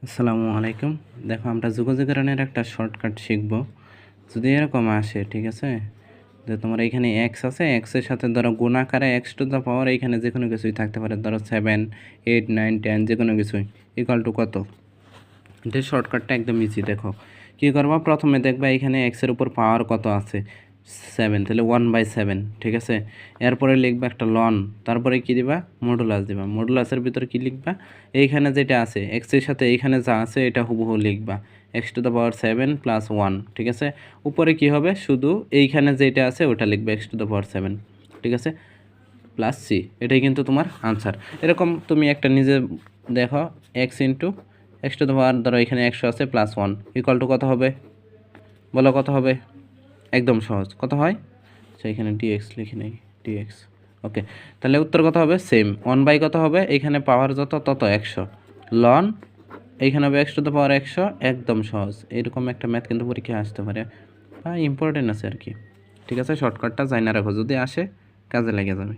আসসালামু আলাইকুম। দেখো আমরা যোগাযোগকরণের একটা শর্টকাট শিখব। যদি এরকম আসে, ঠিক আছে, যে তোমার এখানে এক্স আছে, এক্সের সাথে ধরো গুণ আকারে এক্স টু দ্য পাওয়ার এখানে যে কোনো কিছুই থাকতে পারে, ধরো 7, 8, 9, 10 যে কোনো কিছুই ইকুয়াল টু কত। এটা শর্টকাটটা একদম ইজি। দেখো কী করবা, প্রথমে দেখবা এখানে এক্সের উপর পাওয়ার কত আছে, 7, তাহলে 1/7, ঠিক আছে। এরপরে লিখবা একটা লন, তারপরে কি দিবা, মডুলাস দিবা। মডুলাসের ভিতরে কি লিখবা, এইখানে যেটা আছে এক্সের সাথে এইখানে যা আছে এটা হুবহু লিখবা, এক্স টু দ্য পাওয়ার 7 + 1, ঠিক আছে। উপরে কি হবে, শুধু এইখানে যেটা আছে ওটা লিখবে, এক্স টু দ্য পাওয়ার 7, ঠিক আছে, প্লাস সি। এটাই কিন্তু তোমার আনসার। এরকম তুমি একটা নিজে দেখো, x into x to the power, ধরো এখানে 100 আছে, +1 ইকুয়াল টু কত হবে, বলো কত হবে। একদম সহজ, কত হয়, আচ্ছা এখানে ডিএক্স লিখে নেই, ডিএক্স। ওকে, তাহলে উত্তর কত হবে, সেম 1/, কত হবে, এখানে পাওয়ার যত তত 100 লন, এইখানে হবে এক্স টু দ্য পাওয়ার 100। একদম সহজ। এরকম একটা ম্যাথ কিন্তু পরীক্ষায় আসতে পারে বা ইম্পর্টেন্ট আছে আর কি। ঠিক আছে, শর্টকাটটা জানা রাখো, যদি আসে কাজে লেগে যাবে।